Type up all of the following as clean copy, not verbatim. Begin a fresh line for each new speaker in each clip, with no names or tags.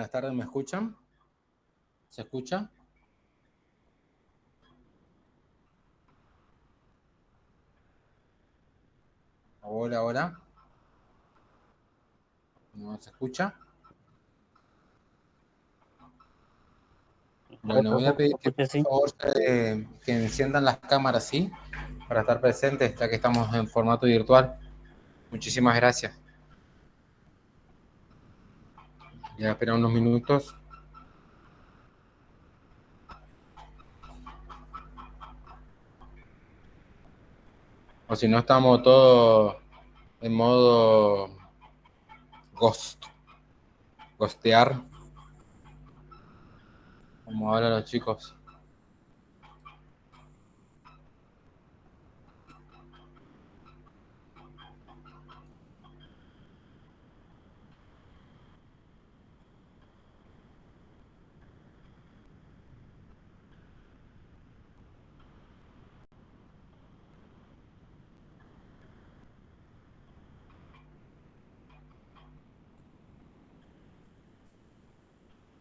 Buenas tardes, ¿me escuchan? ¿Se escucha? Hola, hola. ¿No se escucha? Bueno, voy a pedir que por favor que enciendan las cámaras, ¿sí? Para estar presentes, ya que estamos en formato virtual. Muchísimas gracias. Ya espera unos minutos. O si no, estamos todos en modo ghostear, como hablan los chicos.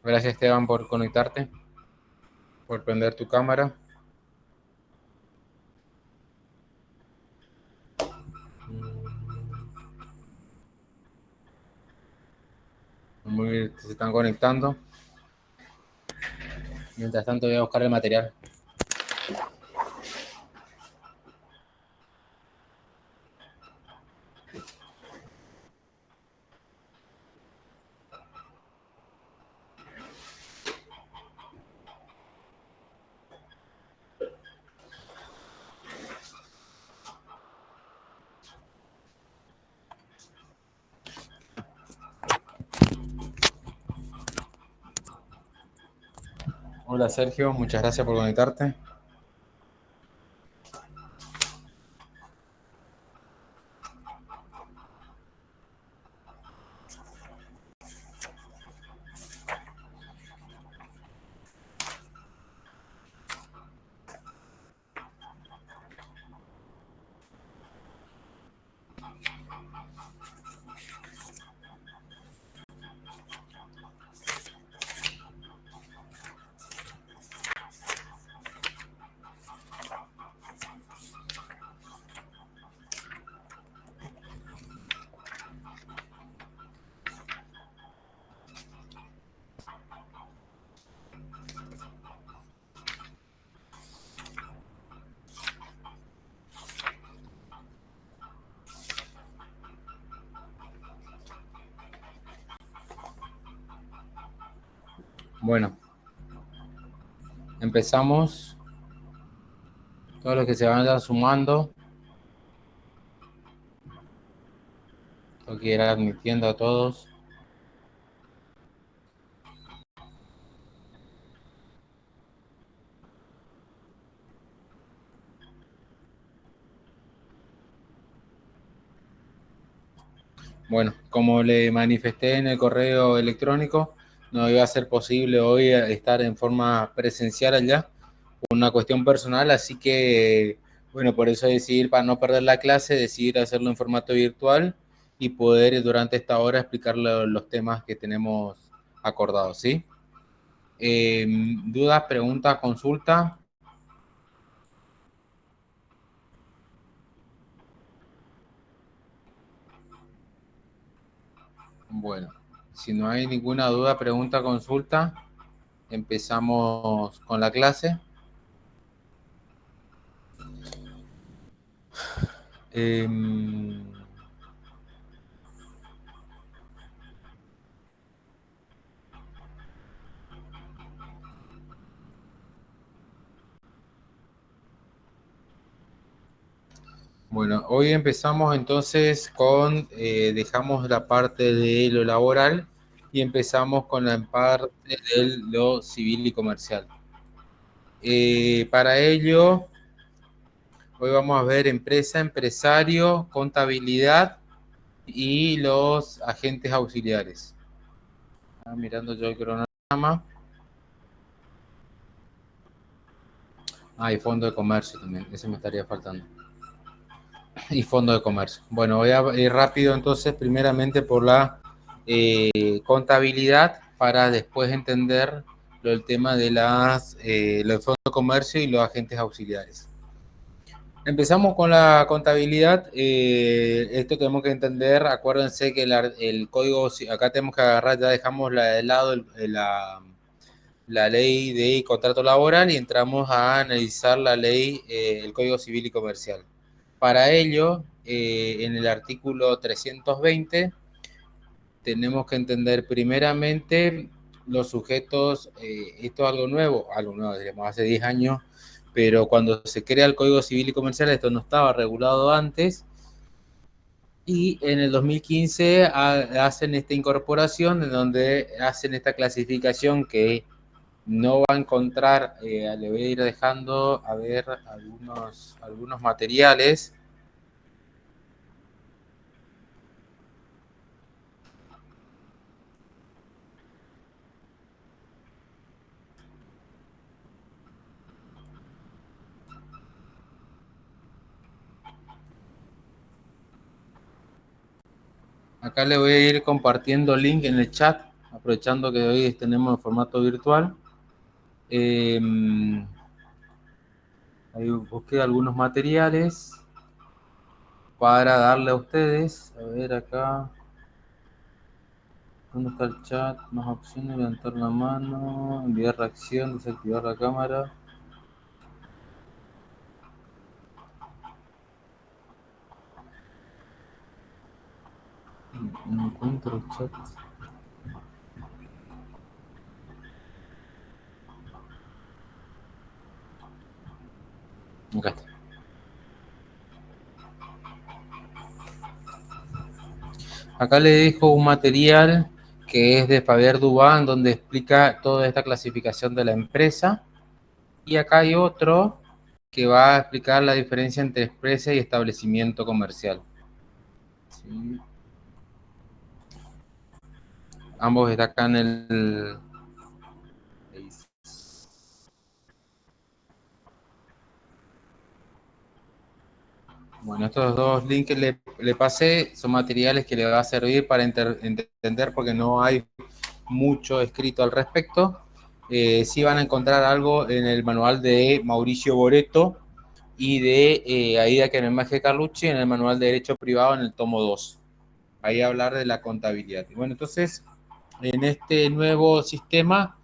Gracias, Esteban, por conectarte, por prender tu cámara. Muy bien, se están conectando. Mientras tanto, voy a buscar el material. Hola, Sergio, muchas gracias por conectarte. Bueno, empezamos. Todos los que se vayan sumando. Tengo que ir admitiendo a todos. Bueno, como le manifesté en el correo electrónico, no iba a ser posible hoy estar en forma presencial allá, por una cuestión personal, así que, bueno, por eso decidí, para no perder la clase, decidir hacerlo en formato virtual y poder durante esta hora explicar los temas que tenemos acordados, ¿sí? ¿Dudas, preguntas, consultas? Bueno, si no hay ninguna duda, pregunta, consulta, empezamos con la clase. Eh, bueno, hoy empezamos entonces con, dejamos la parte de lo laboral y empezamos con la parte de lo civil y comercial. Para ello, hoy vamos a ver empresa, empresario, contabilidad y los agentes auxiliares. Mirando yo el cronograma. Y fondo de comercio también, ese me estaría faltando. Y fondo de comercio. Bueno, voy a ir rápido entonces, primeramente por la contabilidad. para después entender el tema de los fondos de comercio y los agentes auxiliares. Empezamos con la contabilidad. Esto tenemos que entender. Acuérdense que el código, acá tenemos que agarrar, ya dejamos de lado la ley de contrato laboral y entramos a analizar la ley, el Código Civil y Comercial. Para ello, en el artículo 320, tenemos que entender primeramente los sujetos. Esto es algo nuevo, diríamos, hace 10 años, pero cuando se crea el Código Civil y Comercial, esto no estaba regulado antes, y en el 2015 hacen esta incorporación en donde hacen esta clasificación que no va a encontrar. Le voy a ir dejando a ver algunos materiales. Acá le voy a ir compartiendo link en el chat, aprovechando que hoy tenemos en formato virtual. Ahí busqué algunos materiales para darle a ustedes. A ver acá. ¿Dónde está el chat? Más opciones, levantar la mano, enviar reacción, desactivar la cámara. No encuentro el chat. Acá está. Acá le dejo un material que es de Fabián Dubán, donde explica toda esta clasificación de la empresa. Y acá hay otro que va a explicar la diferencia entre empresa y establecimiento comercial. ¿Sí? Ambos están acá en el... Bueno, estos dos links que le pasé son materiales que le va a servir para entender, porque no hay mucho escrito al respecto. Sí van a encontrar algo en el manual de Mauricio Boreto y de Aida Kerenmaje Carlucci en el manual de Derecho Privado en el tomo 2. Ahí hablar de la contabilidad. Bueno, entonces, en este nuevo sistema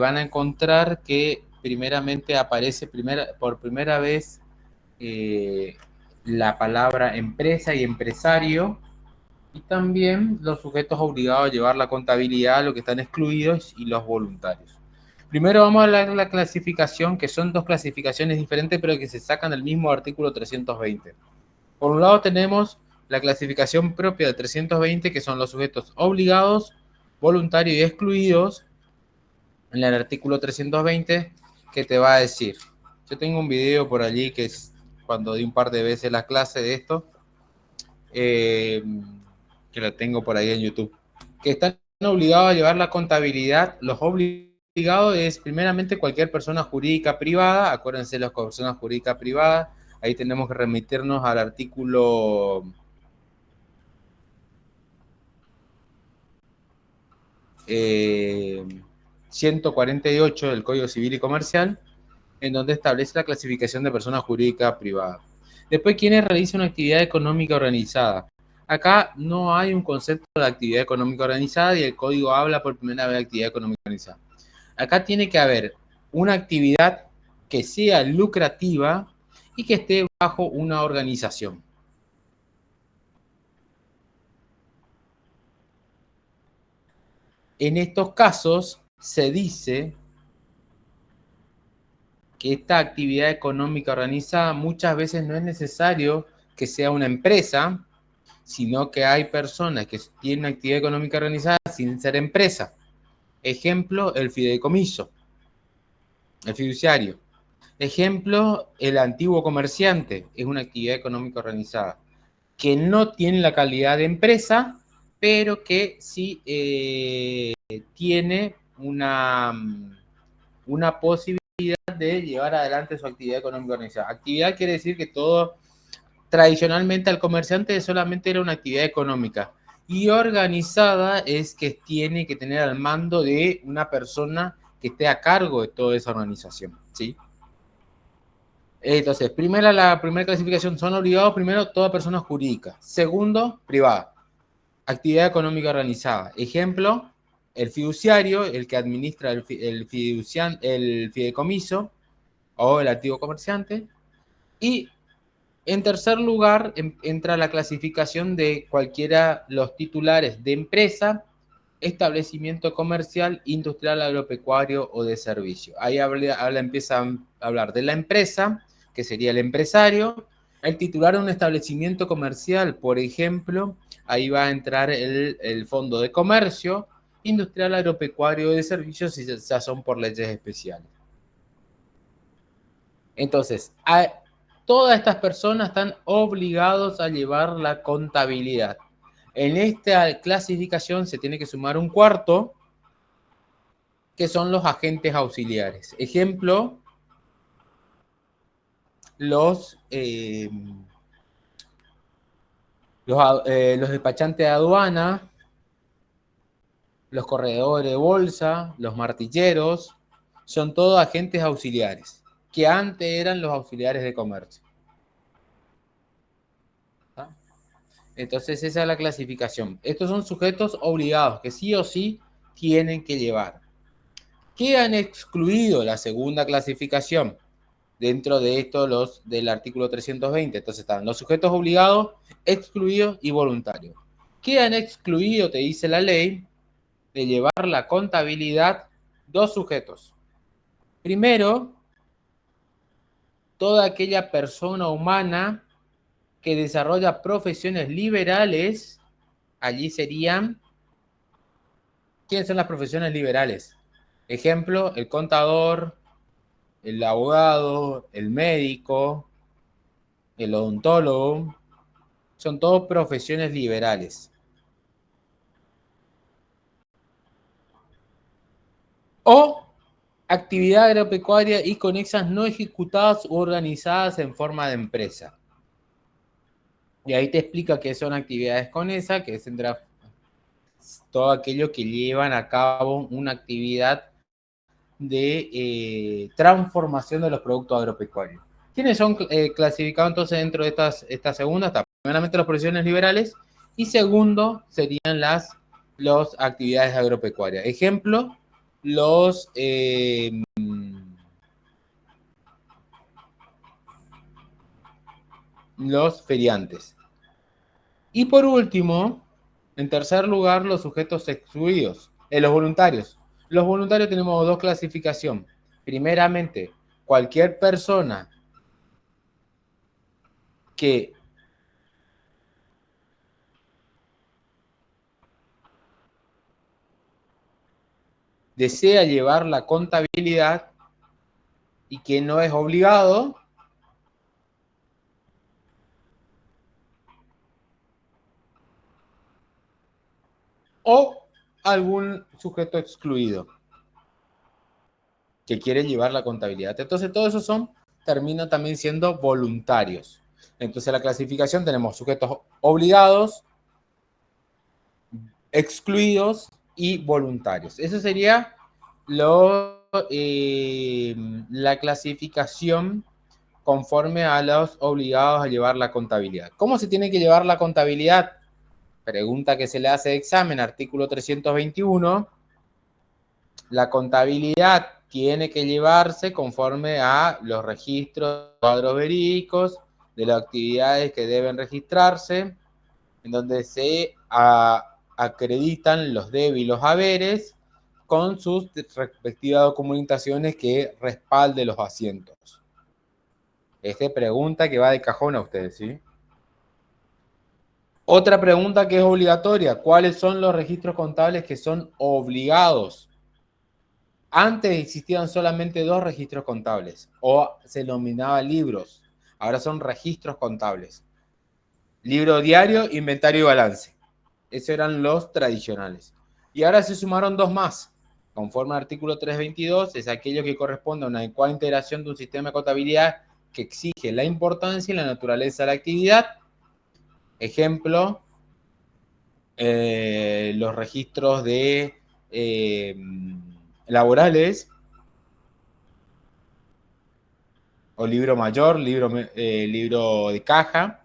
van a encontrar que primeramente aparece por primera vez la palabra empresa y empresario, y también los sujetos obligados a llevar la contabilidad, los que están excluidos, y los voluntarios. Primero vamos a hablar de la clasificación, que son dos clasificaciones diferentes, pero que se sacan del mismo artículo 320. Por un lado tenemos la clasificación propia de 320, que son los sujetos obligados, voluntarios y excluidos, en el artículo 320, que te va a decir. Yo tengo un video por allí que es cuando di un par de veces la clase de esto, que lo tengo por ahí en YouTube, que están obligados a llevar la contabilidad. Los obligados es primeramente cualquier persona jurídica privada. Acuérdense, las personas jurídicas privadas, ahí tenemos que remitirnos al artículo 148 del Código Civil y Comercial, en donde establece la clasificación de persona jurídica privada. Después, ¿quiénes realizan una actividad económica organizada? Acá no hay un concepto de actividad económica organizada, y el código habla por primera vez de actividad económica organizada. Acá tiene que haber una actividad que sea lucrativa y que esté bajo una organización. En estos casos se dice que esta actividad económica organizada muchas veces no es necesario que sea una empresa, sino que hay personas que tienen una actividad económica organizada sin ser empresa. Ejemplo, el fideicomiso, el fiduciario. Ejemplo, el antiguo comerciante, es una actividad económica organizada que no tiene la calidad de empresa, pero que sí tiene una posibilidad de llevar adelante su actividad económica organizada. Actividad quiere decir que todo, tradicionalmente al comerciante solamente era una actividad económica, Y organizada es que tiene que tener al mando de una persona que esté a cargo de toda esa organización, ¿sí? Entonces, la primera clasificación son obligados, primero, toda persona jurídica. Segundo, privada. Actividad económica organizada. Ejemplo, el fiduciario, el que administra el fideicomiso o el activo comerciante. Y en tercer lugar, entra la clasificación de cualquiera los titulares de empresa, establecimiento comercial, industrial, agropecuario o de servicio. Ahí empieza a hablar de la empresa, que sería el empresario, el titular de un establecimiento comercial, por ejemplo, ahí va a entrar el fondo de comercio, industrial, agropecuario o de servicios, y ya son por leyes especiales. Entonces, todas estas personas están obligados a llevar la contabilidad. En esta clasificación se tiene que sumar un cuarto, que son los agentes auxiliares. Ejemplo, los, eh, los despachantes de aduana, los corredores de bolsa, los martilleros, son todos agentes auxiliares, que antes eran los auxiliares de comercio. ¿Ah? Entonces esa es la clasificación. Estos son sujetos obligados que sí o sí tienen que llevar. ¿Qué han excluido la segunda clasificación? Dentro de esto del artículo 320. Entonces están los sujetos obligados, excluidos y voluntarios. ¿Qué han excluido, te dice la ley, de llevar la contabilidad? Dos sujetos. Primero, toda aquella persona humana que desarrolla profesiones liberales. Allí serían, ¿quiénes son las profesiones liberales? Ejemplo, el contador, el abogado, el médico, el odontólogo. Son todas profesiones liberales. O actividad agropecuaria y conexas no ejecutadas u organizadas en forma de empresa. Y ahí te explica qué son actividades conexas, que es todo aquello que llevan a cabo una actividad de transformación de los productos agropecuarios. ¿Quiénes son clasificados entonces dentro de esta segunda? Está primeramente las profesiones liberales y segundo serían las actividades agropecuarias. Ejemplo, los feriantes. Y por último, en tercer lugar, los sujetos excluidos, los voluntarios. Los voluntarios tenemos dos clasificaciones. Primeramente, cualquier persona que desea llevar la contabilidad y que no es obligado, o algún sujeto excluido que quiere llevar la contabilidad. Entonces, todos esos terminan también siendo voluntarios. Entonces, la clasificación tenemos sujetos obligados, excluidos y voluntarios. Eso sería la clasificación conforme a los obligados a llevar la contabilidad. ¿Cómo se tiene que llevar la contabilidad? Pregunta que se le hace de examen, artículo 321. La contabilidad tiene que llevarse conforme a los registros, cuadros verídicos, de las actividades que deben registrarse, en donde se acreditan los debes y los haberes con sus respectivas documentaciones que respalden los asientos. Esta pregunta que va de cajón a ustedes, ¿sí? Otra pregunta que es obligatoria: ¿cuáles son los registros contables que son obligados? Antes existían solamente dos registros contables, o se denominaba libros. Ahora son registros contables. Libro diario, inventario y balance. Esos eran los tradicionales. Y ahora se sumaron dos más. Conforme al artículo 322, es aquello que corresponde a una adecuada integración de un sistema de contabilidad que exige la importancia y la naturaleza de la actividad. Ejemplo, los registros de laborales, o libro mayor, libro de caja,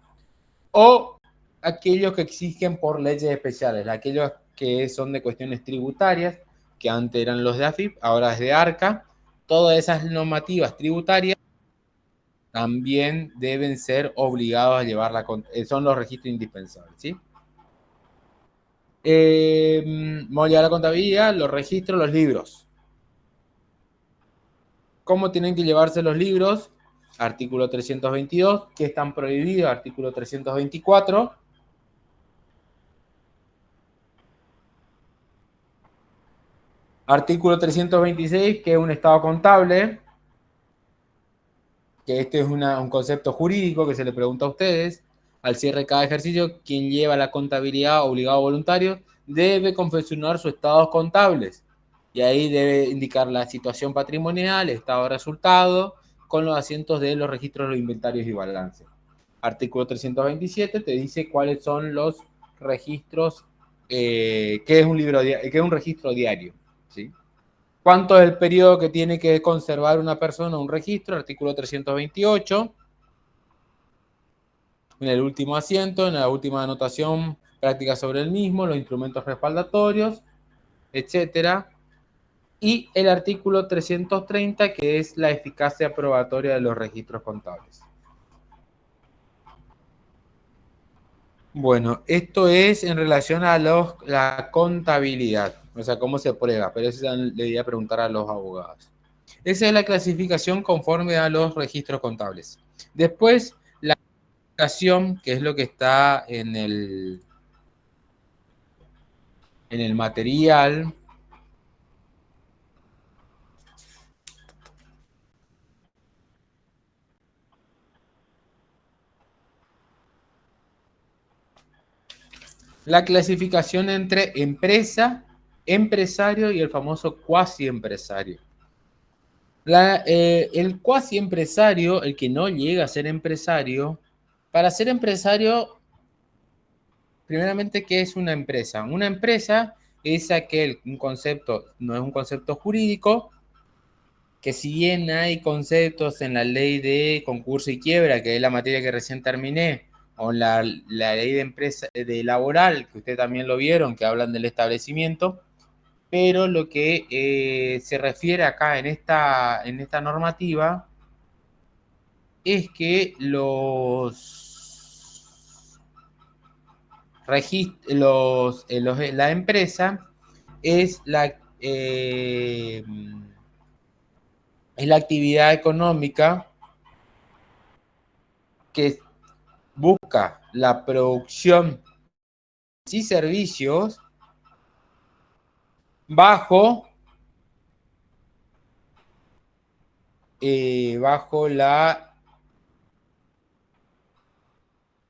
o aquellos que exigen por leyes especiales, aquellos que son de cuestiones tributarias, que antes eran los de AFIP, ahora es de ARCA. Todas esas normativas tributarias también deben ser obligados a llevarla, son los registros indispensables, ¿sí? Vamos a llevar la contabilidad, los registros, los libros. ¿Cómo tienen que llevarse los libros? Artículo 322, que están prohibidos, artículo 324. Artículo 326, que es un estado contable, que este es un concepto jurídico que se le pregunta a ustedes. Al cierre de cada ejercicio, quien lleva la contabilidad obligado o voluntario debe confeccionar sus estados contables. Y ahí debe indicar la situación patrimonial, estado de resultado, con los asientos de los registros de los inventarios y balances. Artículo 327 te dice cuáles son los registros, qué es qué es un registro diario, ¿sí? ¿Cuánto es el periodo que tiene que conservar una persona un registro? Artículo 328. En el último asiento, en la última anotación práctica sobre el mismo, los instrumentos respaldatorios, etcétera. Y el artículo 330, que es la eficacia probatoria de los registros contables. Bueno, esto es en relación a la contabilidad, o sea, cómo se prueba, pero eso le voy a preguntar a los abogados. Esa es la clasificación conforme a los registros contables. Después, la clasificación, que es lo que está en el material. La clasificación entre empresa, empresario y el famoso cuasi empresario. El cuasi empresario, el que no llega a ser empresario, para ser empresario, primeramente, ¿qué es una empresa? Una empresa es un concepto, no es un concepto jurídico, que si bien hay conceptos en la ley de concurso y quiebra, que es la materia que recién terminé, o la ley de empresa de laboral, que ustedes también lo vieron, que hablan del establecimiento, pero lo que se refiere acá en esta normativa es que la empresa es es la actividad económica que busca la producción y servicios bajo, bajo la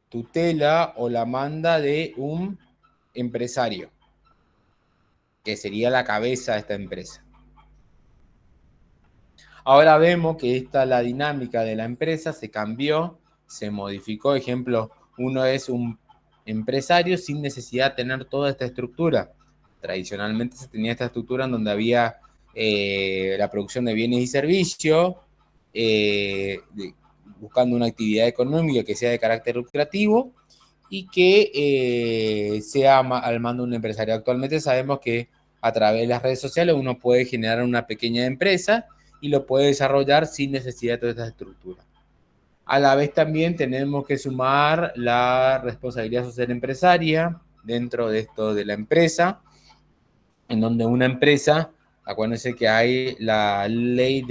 tutela o la manda de un empresario, que sería la cabeza de esta empresa. Ahora vemos que la dinámica de la empresa se cambió, se modificó. Ejemplo, uno es un empresario sin necesidad de tener toda esta estructura. Tradicionalmente se tenía esta estructura en donde había la producción de bienes y servicios, buscando una actividad económica que sea de carácter lucrativo y que sea al mando de un empresario. Actualmente sabemos que a través de las redes sociales uno puede generar una pequeña empresa y lo puede desarrollar sin necesidad de toda esta estructura. A la vez también tenemos que sumar la responsabilidad social empresaria dentro de esto de la empresa, en donde una empresa, acuérdense que hay la ley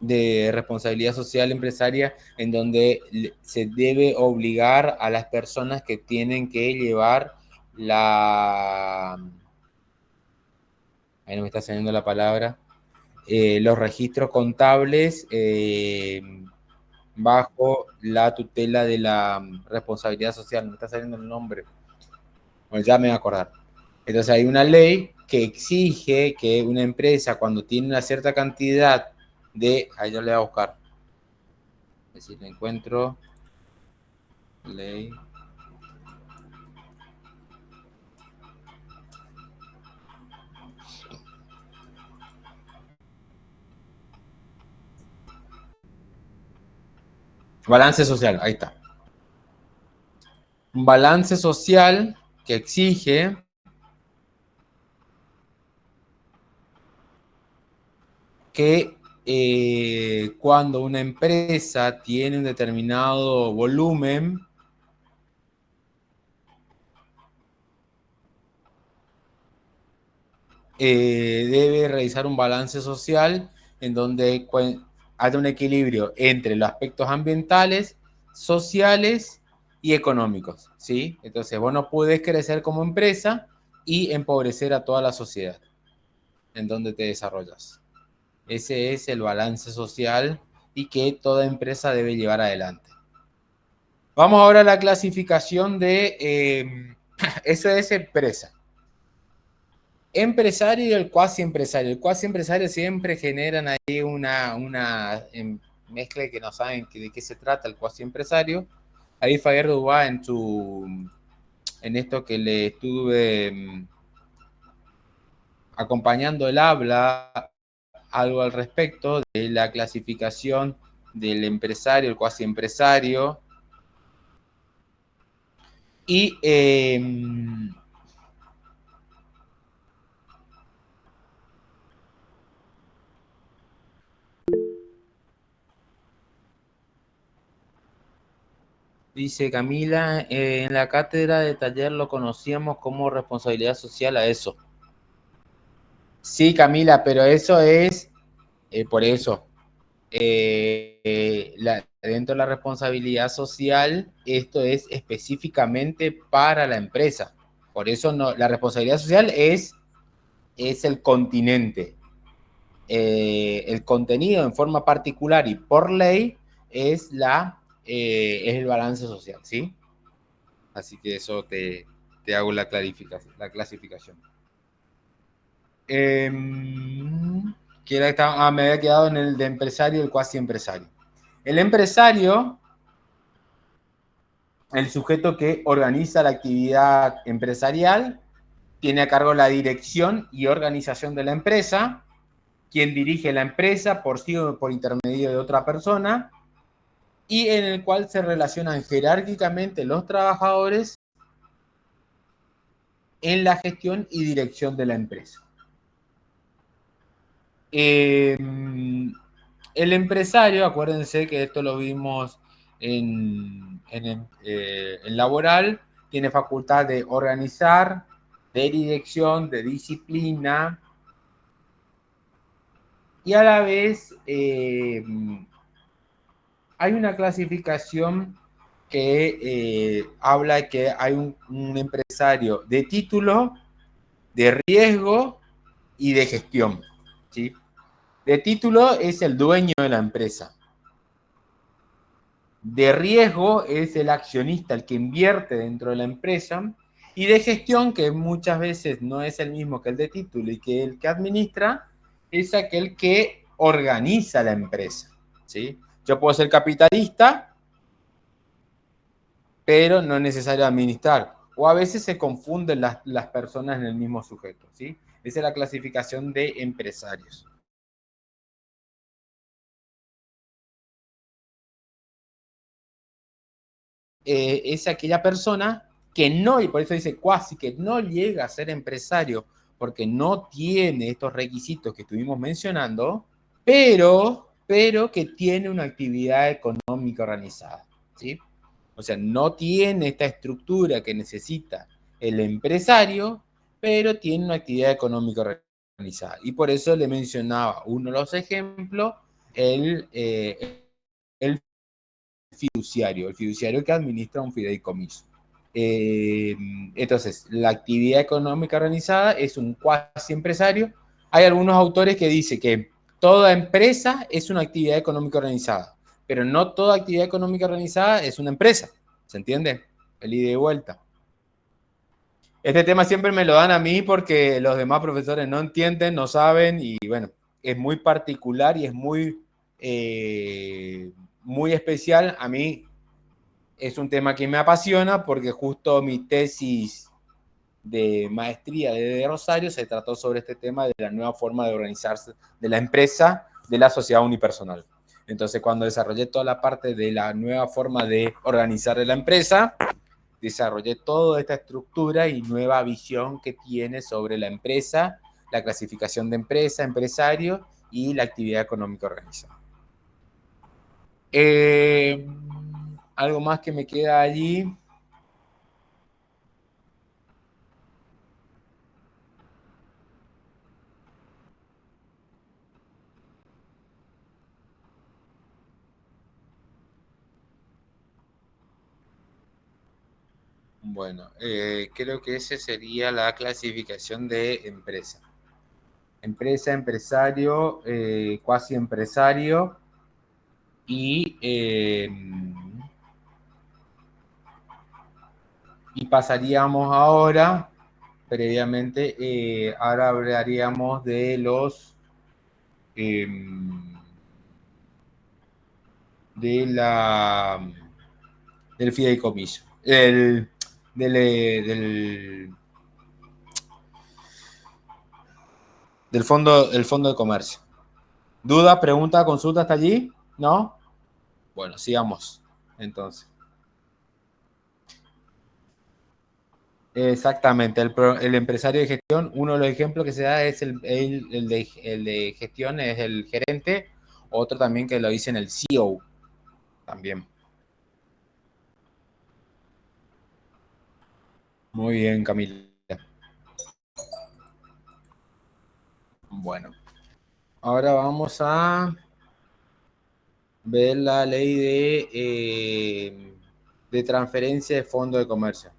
de responsabilidad social empresaria, en donde se debe obligar a las personas que tienen que llevar ahí no me está saliendo la palabra, los registros contables bajo la tutela de la responsabilidad social. No me está saliendo el nombre. Bueno, ya me voy a acordar. Entonces hay una ley que exige que una empresa, cuando tiene una cierta cantidad ahí yo le voy a buscar, decir, encuentro ley. Balance social, ahí está. Un balance social que exige que cuando una empresa tiene un determinado volumen, debe realizar un balance social en donde haya un equilibrio entre los aspectos ambientales, sociales y económicos, ¿sí? Entonces, vos no podés crecer como empresa y empobrecer a toda la sociedad en donde te desarrollas. Ese es el balance social y que toda empresa debe llevar adelante. Vamos ahora a la clasificación de eso es empresa. Empresario y el cuasi empresario. El cuasi empresario siempre generan ahí una mezcla que no saben de qué se trata el cuasi empresario. Ahí Faguer Dubá en esto que le estuve acompañando el habla algo al respecto de la clasificación del empresario, el cuasi empresario. Y dice Camila, en la cátedra de taller lo conocíamos como responsabilidad social a eso. Sí, Camila, pero eso es por eso. Dentro de la responsabilidad social, esto es específicamente para la empresa. Por eso no, la responsabilidad social es el continente. El contenido en forma particular y por ley es el balance social, ¿sí? Así que eso te hago la clasificación. Me había quedado en el de empresario y el cuasi empresario. El empresario, el sujeto que organiza la actividad empresarial, tiene a cargo la dirección y organización de la empresa, quien dirige la empresa por sí o por intermedio de otra persona, y en el cual se relacionan jerárquicamente los trabajadores en la gestión y dirección de la empresa. El empresario, acuérdense que esto lo vimos en laboral, tiene facultad de organizar, de dirección, de disciplina, y a la vez hay una clasificación que habla que hay un empresario de título, de riesgo y de gestión, ¿sí? De título es el dueño de la empresa. De riesgo es el accionista, el que invierte dentro de la empresa. Y de gestión, que muchas veces no es el mismo que el de título y que el que administra, es aquel que organiza la empresa, ¿sí? Yo puedo ser capitalista, pero no es necesario administrar. O a veces se confunden las personas en el mismo sujeto, ¿sí? Esa es la clasificación de empresarios. Es aquella persona que no, y por eso dice cuasi, que no llega a ser empresario porque no tiene estos requisitos que estuvimos mencionando, pero que tiene una actividad económica organizada, ¿sí? O sea, no tiene esta estructura que necesita el empresario, pero tiene una actividad económica organizada. Y por eso le mencionaba uno de los ejemplos, el fiduciario, el fiduciario que administra un fideicomiso. Entonces, la actividad económica organizada es un cuasi empresario. Hay algunos autores que dicen que toda empresa es una actividad económica organizada, pero no toda actividad económica organizada es una empresa. ¿Se entiende? El ida y vuelta. Este tema siempre me lo dan a mí porque los demás profesores no entienden, no saben y bueno, es muy particular y es muy muy especial. A mí es un tema que me apasiona porque justo mi tesis de maestría de Rosario se trató sobre este tema de la nueva forma de organizarse de la empresa, de la sociedad unipersonal. Entonces, cuando desarrollé toda la parte de la nueva forma de organizar la empresa, desarrollé toda esta estructura y nueva visión que tiene sobre la empresa, la clasificación de empresa, empresario y la actividad económica organizada. Algo más que me queda allí. Bueno, creo que esa sería la clasificación de empresa. Empresa, empresario, cuasi empresario y pasaríamos ahora, previamente, ahora hablaríamos de los eh, del fideicomiso, del, el fondo de comercio. ¿Duda, pregunta, consulta hasta allí? ¿No? Bueno, sigamos entonces. Exactamente, el empresario de gestión, uno de los ejemplos que se da es el de gestión, es el gerente, otro también que lo dicen el CEO también. Muy bien, Camila. Bueno, ahora vamos a ver la ley de transferencia de fondo de comercio.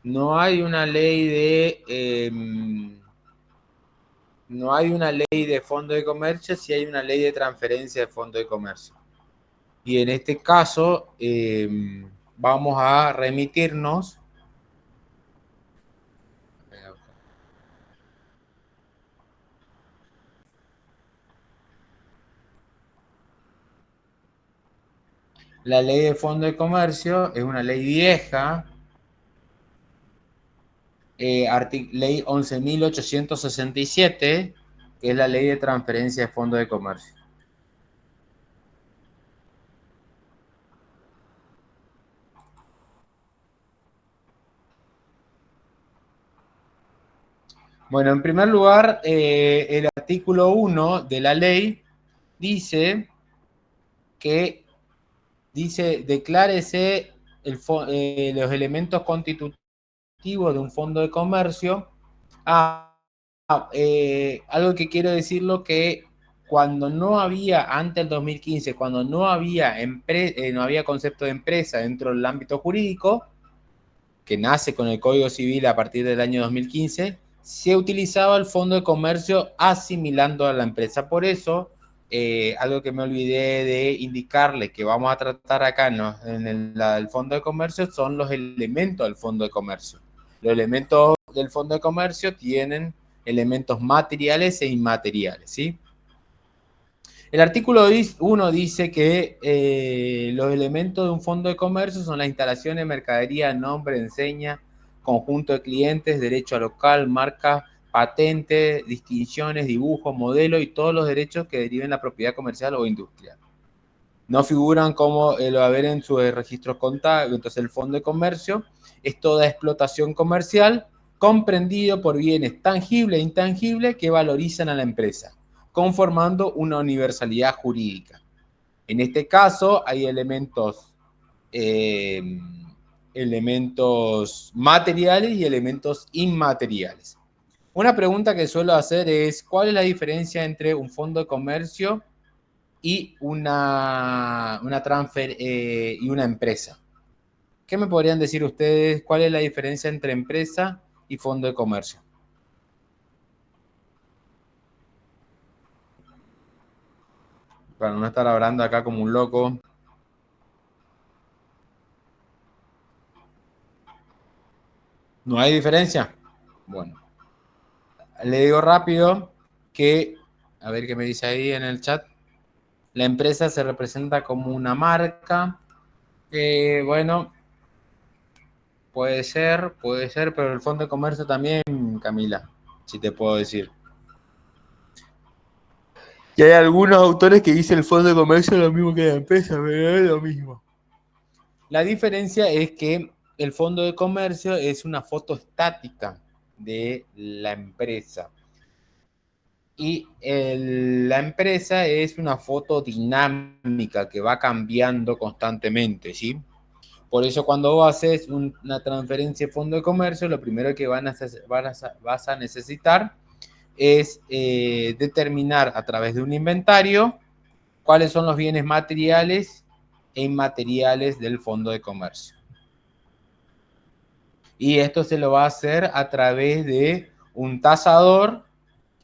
No hay una ley no hay una ley de fondo de comercio, sí hay una ley de transferencia de fondo de comercio. Y en este caso vamos a remitirnos la ley de fondo de comercio, es una ley vieja, ley 11.867, que es la ley de transferencia de fondo de comercio. Bueno, en primer lugar, el artículo 1 de la ley dice que declárese los elementos constitutivos de un fondo de comercio. Algo que quiero decirlo que cuando no había, antes del 2015, cuando no había, no había concepto de empresa dentro del ámbito jurídico, que nace con el Código Civil a partir del año 2015, se utilizaba el fondo de comercio asimilando a la empresa. Por eso, algo que me olvidé de indicarle que vamos a tratar acá en el fondo de comercio son los elementos del fondo de comercio. Los elementos del fondo de comercio tienen elementos materiales e inmateriales, ¿sí? El artículo 1 dice que los elementos de un fondo de comercio son las instalaciones, mercadería, nombre, enseña, conjunto de clientes, derecho a local, marca, patente, distinciones, dibujo, modelo y todos los derechos que deriven de la propiedad comercial o industrial. No figuran como lo haber en sus registros contables. Entonces el fondo de comercio es toda explotación comercial comprendido por bienes tangibles e intangibles que valorizan a la empresa, conformando una universalidad jurídica. En este caso hay elementos materiales y elementos inmateriales. Una pregunta que suelo hacer es, ¿cuál es la diferencia entre un fondo de comercio y y una empresa? ¿Qué me podrían decir ustedes? ¿Cuál es la diferencia entre empresa y fondo de comercio? Para no estar hablando acá como un loco. ¿No hay diferencia? Bueno, le digo rápido que, a ver qué me dice ahí en el chat. La empresa se representa como una marca. Bueno, puede ser, pero el fondo de comercio también, Camila, si te puedo decir. Y hay algunos autores que dicen el fondo de comercio es lo mismo que la empresa, pero es lo mismo. La diferencia es que el fondo de comercio es una foto estática de la empresa. Y la empresa es una foto dinámica que va cambiando constantemente, ¿sí? Por eso cuando vos haces una transferencia de fondo de comercio, lo primero que vas a necesitar es determinar a través de un inventario cuáles son los bienes materiales e inmateriales del fondo de comercio. Y esto se lo va a hacer a través de un tasador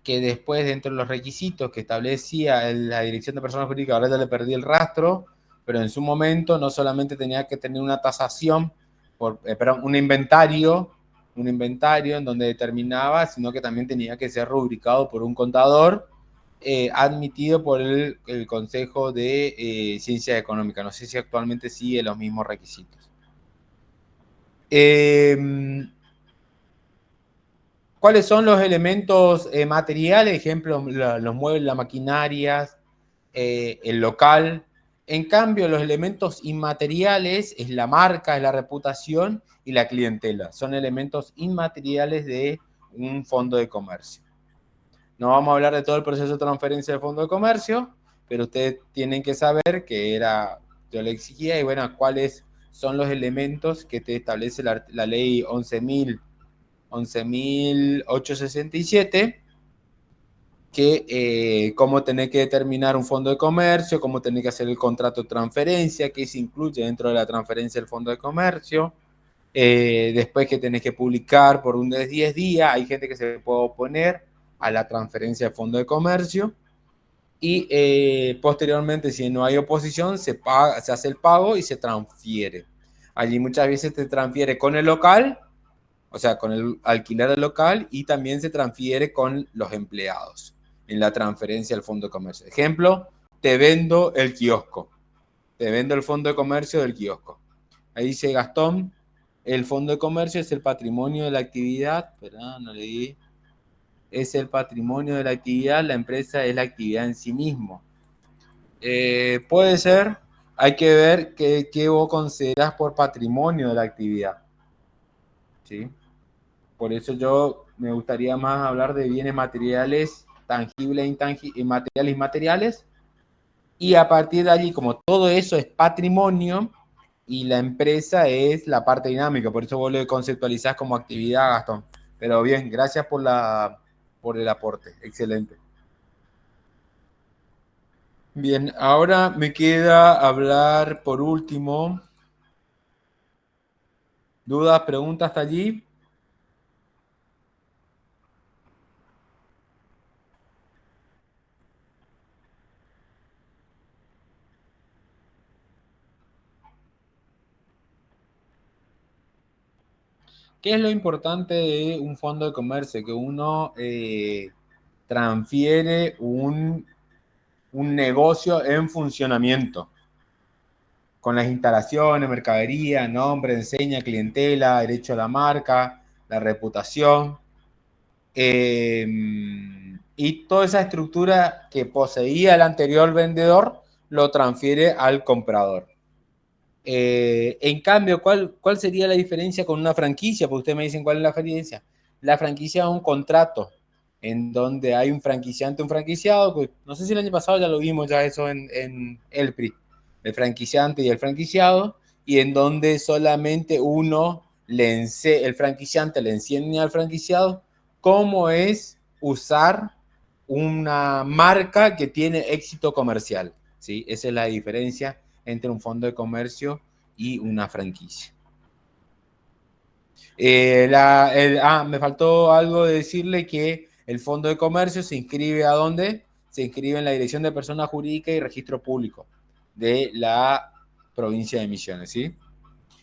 que después, dentro de los requisitos que establecía la Dirección de Personas Jurídicas, ahora ya le perdí el rastro, pero en su momento no solamente tenía que tener una tasación, un inventario en donde determinaba, sino que también tenía que ser rubricado por un contador admitido por el Consejo de Ciencias Económicas. No sé si actualmente sigue los mismos requisitos. ¿Cuáles son los elementos materiales? Ejemplo, los muebles, las maquinarias, el local. En cambio, los elementos inmateriales es la marca, es la reputación y la clientela. Son elementos inmateriales de un fondo de comercio. No vamos a hablar de todo el proceso de transferencia del fondo de comercio, pero ustedes tienen que saber que yo le exigía, y bueno, cuáles son los elementos que te establece la ley 11.867, que cómo tener que determinar un fondo de comercio, cómo tener que hacer el contrato de transferencia, qué se incluye dentro de la transferencia del fondo de comercio, después que tenés que publicar por un 10 días, hay gente que se puede oponer a la transferencia del fondo de comercio, y posteriormente, si no hay oposición, se hace el pago y se transfiere. Allí muchas veces te transfiere con el local, o sea, con el alquiler del local, y también se transfiere con los empleados en la transferencia al fondo de comercio. Ejemplo, te vendo el kiosco, te vendo el fondo de comercio del kiosco. Ahí dice Gastón, el fondo de comercio es el patrimonio de la actividad, perdón, no leí, es el patrimonio de la actividad, la empresa es la actividad en sí mismo. Puede ser, hay que ver qué vos considerás por patrimonio de la actividad, ¿sí? Por eso yo me gustaría más hablar de bienes materiales, tangibles, intangibles, materiales y inmateriales. Y a partir de allí, como todo eso es patrimonio y la empresa es la parte dinámica, por eso vos lo conceptualizás como actividad, Gastón. Pero bien, gracias por el aporte. Excelente. Bien, ahora me queda hablar por último. ¿Dudas, preguntas hasta allí? ¿Qué es lo importante de un fondo de comercio? Que uno transfiere un negocio en funcionamiento, con las instalaciones, mercadería, nombre, enseña, clientela, derecho a la marca, la reputación, eh, y toda esa estructura que poseía el anterior vendedor lo transfiere al comprador. En cambio, ¿cuál sería la diferencia con una franquicia? Porque ustedes me dicen cuál es la diferencia. La franquicia es un contrato en donde hay un franquiciante, un franquiciado. Pues, no sé si el año pasado ya lo vimos, ya eso en el PRI, el franquiciante y el franquiciado, y en donde solamente el franquiciante le enseña al franquiciado cómo es usar una marca que tiene éxito comercial, ¿sí? Esa es la diferencia entre un fondo de comercio y una franquicia. Me faltó algo de decirle que el fondo de comercio se inscribe ¿a dónde? Se inscribe en la Dirección de Personas Jurídicas y Registro Público de la provincia de Misiones, ¿sí?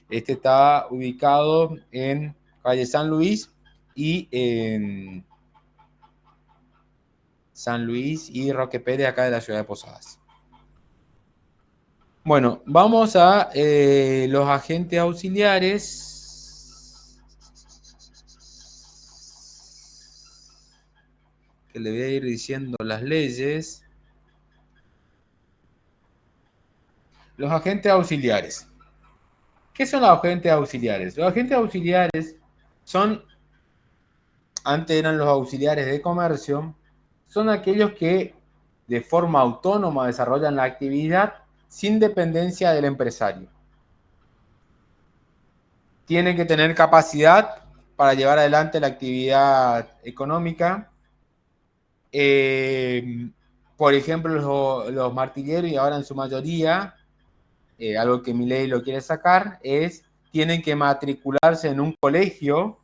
Este está ubicado en calle San Luis y en San Luis y Roque Pérez, acá de la ciudad de Posadas. Bueno, vamos a los agentes auxiliares, que le voy a ir diciendo las leyes. Los agentes auxiliares. ¿Qué son los agentes auxiliares? Los agentes auxiliares son, antes eran los auxiliares de comercio, son aquellos que de forma autónoma desarrollan la actividad sin dependencia del empresario. Tienen que tener capacidad para llevar adelante la actividad económica. Por ejemplo, los martilleros, y ahora en su mayoría, algo que mi ley lo quiere sacar, tienen que matricularse en un colegio,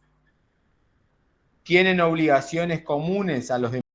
tienen obligaciones comunes a los demás